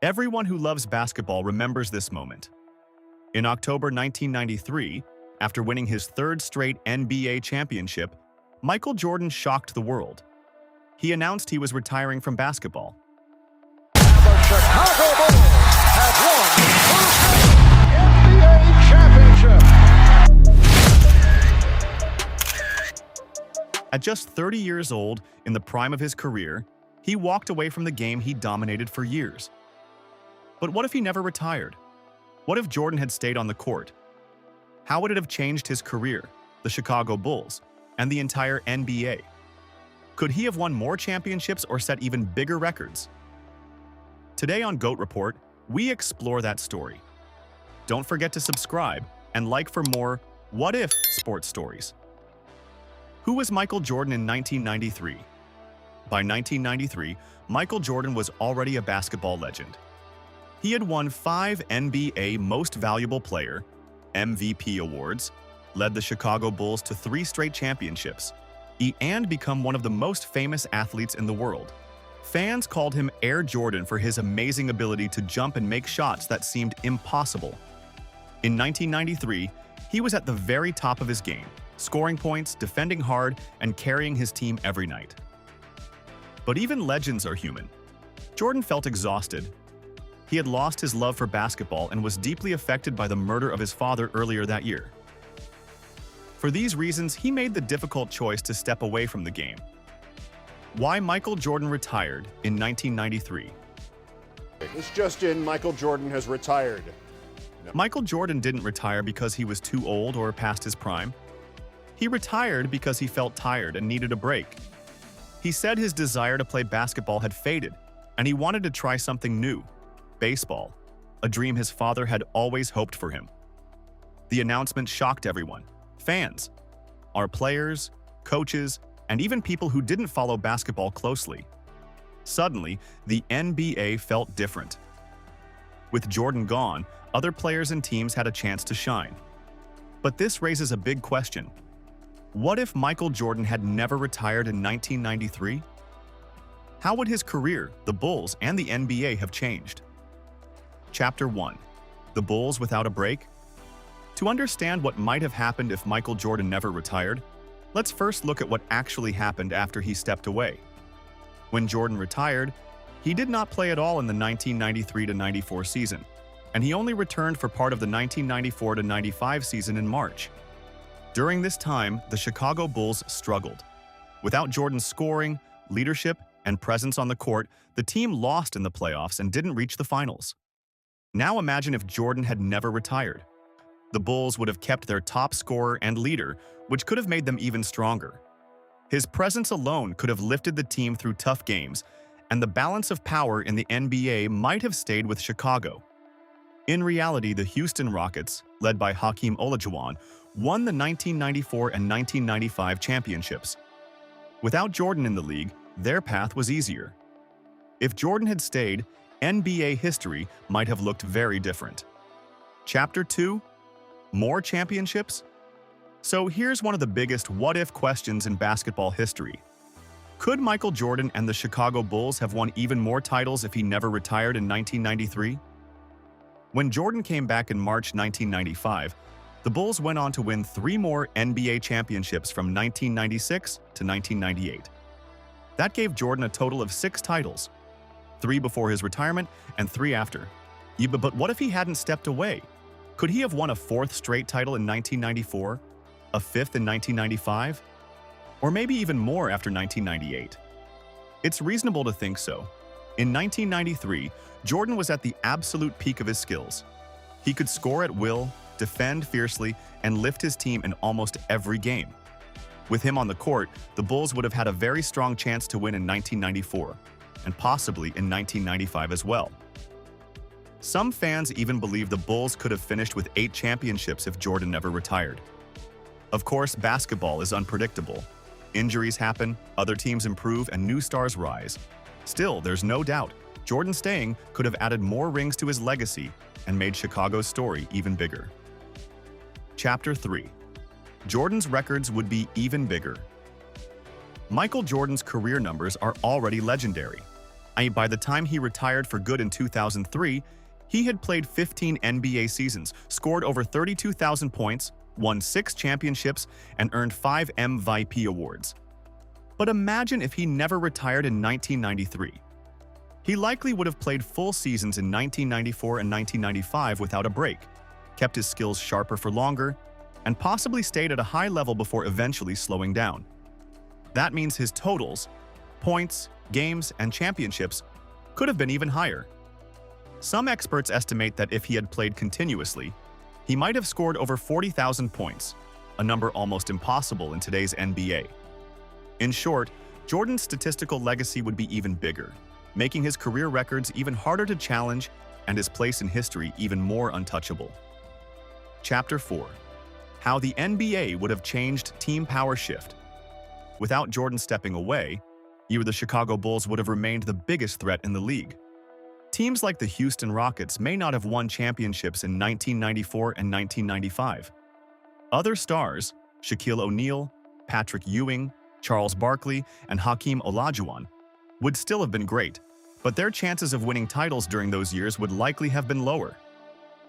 Everyone who loves basketball remembers this moment. In October 1993, after winning his third straight NBA championship, Michael Jordan shocked the world. He announced he was retiring from basketball. The Chicago Bulls have won the NBA championship. At just 30 years old, in the prime of his career, he walked away from the game he dominated for years. But what if he never retired? What if Jordan had stayed on the court? How would it have changed his career, the Chicago Bulls, and the entire NBA? Could he have won more championships or set even bigger records? Today on GOAT Report, we explore that story. Don't forget to subscribe and like for more what-if sports stories. Who was Michael Jordan in 1993? By 1993, Michael Jordan was already a basketball legend. He had won 5 NBA Most Valuable Player (MVP) awards, led the Chicago Bulls to 3 straight championships, and become one of the most famous athletes in the world. Fans called him Air Jordan for his amazing ability to jump and make shots that seemed impossible. In 1993, he was at the very top of his game, scoring points, defending hard, and carrying his team every night. But even legends are human. Jordan felt exhausted. He had lost his love for basketball and was deeply affected by the murder of his father earlier that year. For these reasons, he made the difficult choice to step away from the game. Why Michael Jordan retired in 1993? It's just in Michael Jordan has retired. No. Michael Jordan didn't retire because he was too old or past his prime. He retired because he felt tired and needed a break. He said his desire to play basketball had faded, and he wanted to try something new. Baseball, a dream his father had always hoped for him. The announcement shocked everyone. Fans, our players, coaches, and even people who didn't follow basketball closely. Suddenly, the NBA felt different. With Jordan gone, other players and teams had a chance to shine. But this raises a big question. What if Michael Jordan had never retired in 1993? How would his career, the Bulls, and the NBA have changed? Chapter 1. The Bulls without a break? To understand what might have happened if Michael Jordan never retired, let's first look at what actually happened after he stepped away. When Jordan retired, he did not play at all in the 1993-94 season, and he only returned for part of the 1994-95 season in March. During this time, the Chicago Bulls struggled. Without Jordan's scoring, leadership, and presence on the court, the team lost in the playoffs and didn't reach the finals. Now imagine if Jordan had never retired. The Bulls would have kept their top scorer and leader, which could have made them even stronger. His presence alone could have lifted the team through tough games, and the balance of power in the NBA might have stayed with Chicago. In reality, the Houston Rockets, led by Hakeem Olajuwon, won the 1994 and 1995 championships. Without Jordan in the league, their path was easier. If Jordan had stayed, NBA history might have looked very different. Chapter 2. More championships? So here's one of the biggest what-if questions in basketball history. Could Michael Jordan and the Chicago Bulls have won even more titles if he never retired in 1993? When Jordan came back in March 1995, the Bulls went on to win 3 more NBA championships from 1996 to 1998. That gave Jordan a total of 6 titles, 3 before his retirement and 3 after. But what if he hadn't stepped away? Could he have won a 4th straight title in 1994, a 5th in 1995, or maybe even more after 1998? It's reasonable to think so. In 1993, Jordan was at the absolute peak of his skills. He could score at will, defend fiercely, and lift his team in almost every game. With him on the court, the Bulls would have had a very strong chance to win in 1994, and possibly in 1995 as well. Some fans even believe the Bulls could have finished with 8 championships if Jordan never retired. Of course, basketball is unpredictable. Injuries happen, other teams improve, and new stars rise. Still, there's no doubt, Jordan staying could have added more rings to his legacy and made Chicago's story even bigger. Chapter 3. Jordan's records would be even bigger. Michael Jordan's career numbers are already legendary. By the time he retired for good in 2003, he had played 15 NBA seasons, scored over 32,000 points, won 6 championships, and earned 5 MVP awards. But imagine if he never retired in 1993. He likely would have played full seasons in 1994 and 1995 without a break, kept his skills sharper for longer, and possibly stayed at a high level before eventually slowing down. That means his totals, points, games, and championships could have been even higher. Some experts estimate that if he had played continuously, he might have scored over 40,000 points, a number almost impossible in today's NBA. In short, Jordan's statistical legacy would be even bigger, making his career records even harder to challenge and his place in history even more untouchable. Chapter 4. How the NBA would have changed team power shift. Without Jordan stepping away, the Chicago Bulls would have remained the biggest threat in the league. Teams like the Houston Rockets may not have won championships in 1994 and 1995. Other stars, Shaquille O'Neal, Patrick Ewing, Charles Barkley, and Hakeem Olajuwon, would still have been great, but their chances of winning titles during those years would likely have been lower.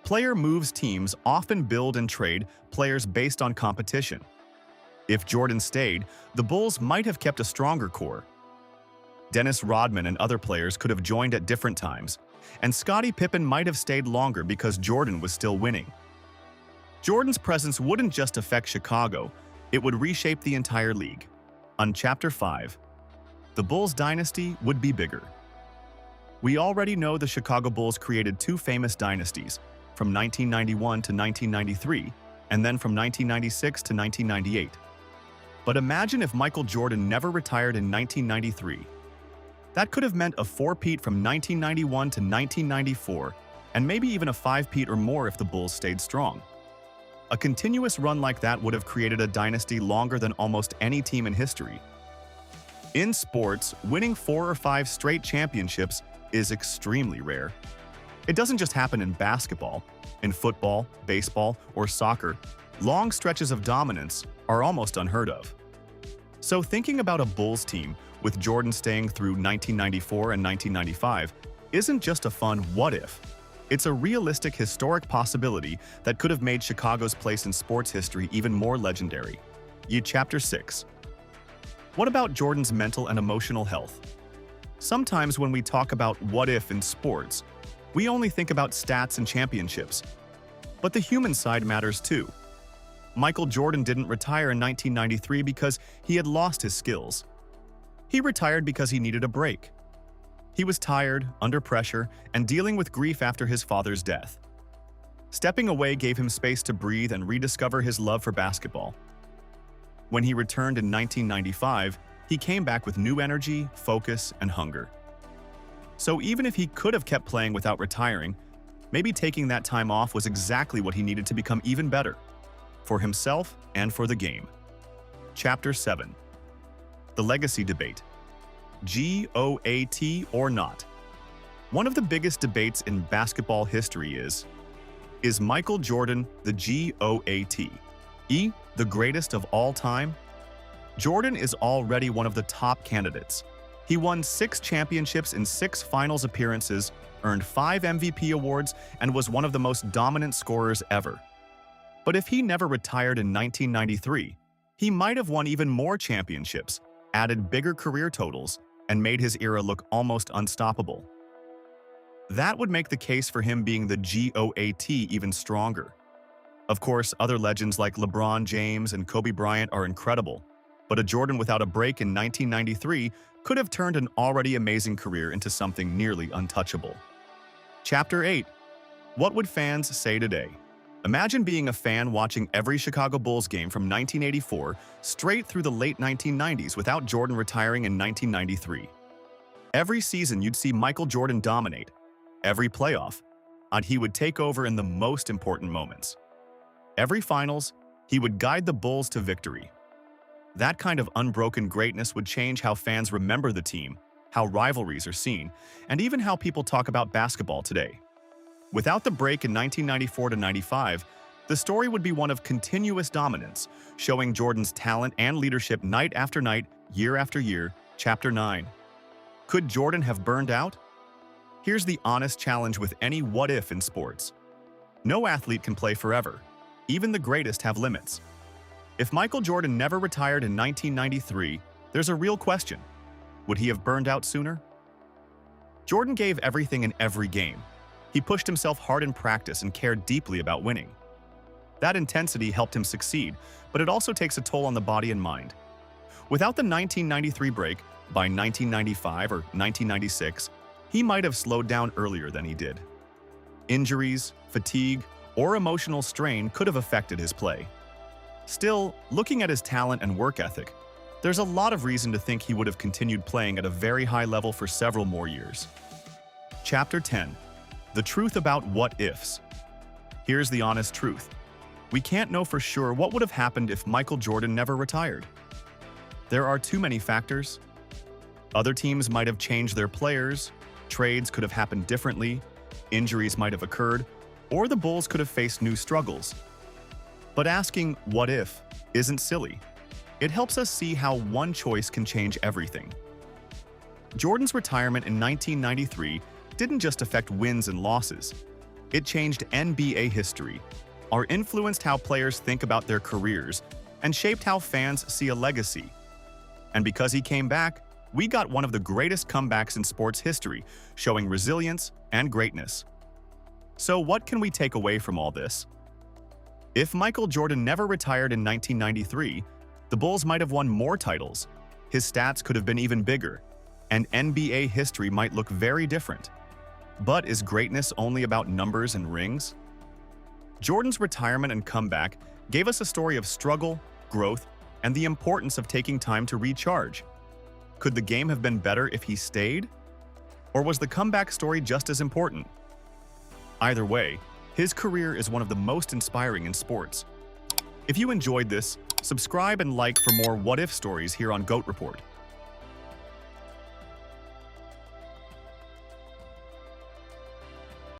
Player moves teams often build and trade players based on competition. If Jordan stayed, the Bulls might have kept a stronger core. Dennis Rodman and other players could have joined at different times, and Scottie Pippen might have stayed longer because Jordan was still winning. Jordan's presence wouldn't just affect Chicago, it would reshape the entire league. On Chapter 5, the Bulls dynasty would be bigger. We already know the Chicago Bulls created 2 famous dynasties, from 1991 to 1993, and then from 1996 to 1998. But imagine if Michael Jordan never retired in 1993. That could have meant a 4-peat from 1991 to 1994, and maybe even a 5-peat or more if the Bulls stayed strong. A continuous run like that would have created a dynasty longer than almost any team in history. In sports, winning 4 or 5 straight championships is extremely rare. It doesn't just happen in basketball. In football, baseball, or soccer, long stretches of dominance are almost unheard of. So thinking about a Bulls team with Jordan staying through 1994 and 1995 isn't just a fun what-if. It's a realistic historic possibility that could have made Chicago's place in sports history even more legendary. Chapter 6. What about Jordan's mental and emotional health? Sometimes when we talk about what-if in sports, we only think about stats and championships. But the human side matters too. Michael Jordan didn't retire in 1993 because he had lost his skills. He retired because he needed a break. He was tired, under pressure, and dealing with grief after his father's death. Stepping away gave him space to breathe and rediscover his love for basketball. When he returned in 1995, he came back with new energy, focus, and hunger. So even if he could have kept playing without retiring, maybe taking that time off was exactly what he needed to become even better, for himself and for the game. Chapter 7. The legacy debate. G.O.A.T. or not? One of the biggest debates in basketball history is Michael Jordan the G.O.A.T? The greatest of all time? Jordan is already one of the top candidates. He won 6 championships in 6 finals appearances, earned 5 MVP awards, and was one of the most dominant scorers ever. But if he never retired in 1993, he might have won even more championships, added bigger career totals, and made his era look almost unstoppable. That would make the case for him being the G.O.A.T. even stronger. Of course, other legends like LeBron James and Kobe Bryant are incredible, but a Jordan without a break in 1993 could have turned an already amazing career into something nearly untouchable. Chapter 8. What would fans say today? Imagine being a fan watching every Chicago Bulls game from 1984 straight through the late 1990s without Jordan retiring in 1993. Every season you'd see Michael Jordan dominate. Every playoff, and he would take over in the most important moments. Every finals, he would guide the Bulls to victory. That kind of unbroken greatness would change how fans remember the team, how rivalries are seen, and even how people talk about basketball today. Without the break in 1994 to 95, the story would be one of continuous dominance, showing Jordan's talent and leadership night after night, year after year. Chapter 9. Could Jordan have burned out? Here's the honest challenge with any what-if in sports. No athlete can play forever. Even the greatest have limits. If Michael Jordan never retired in 1993, there's a real question. Would he have burned out sooner? Jordan gave everything in every game. He pushed himself hard in practice and cared deeply about winning. That intensity helped him succeed, but it also takes a toll on the body and mind. Without the 1993 break, by 1995 or 1996, he might have slowed down earlier than he did. Injuries, fatigue, or emotional strain could have affected his play. Still, looking at his talent and work ethic, there's a lot of reason to think he would have continued playing at a very high level for several more years. Chapter 10. The truth about what-ifs. Here's the honest truth. We can't know for sure what would have happened if Michael Jordan never retired. There are too many factors. Other teams might have changed their players, trades could have happened differently, injuries might have occurred, or the Bulls could have faced new struggles. But asking "what if" isn't silly. It helps us see how one choice can change everything. Jordan's retirement in 1993 didn't just affect wins and losses. It changed NBA history, or influenced how players think about their careers, and shaped how fans see a legacy. And because he came back, we got one of the greatest comebacks in sports history, showing resilience and greatness. So what can we take away from all this? If Michael Jordan never retired in 1993, the Bulls might have won more titles, his stats could have been even bigger, and NBA history might look very different. But is greatness only about numbers and rings? Jordan's retirement and comeback gave us a story of struggle, growth, and the importance of taking time to recharge. Could the game have been better if he stayed? Or was the comeback story just as important? Either way, his career is one of the most inspiring in sports. If you enjoyed this, subscribe and like for more what-if stories here on GOAT Report.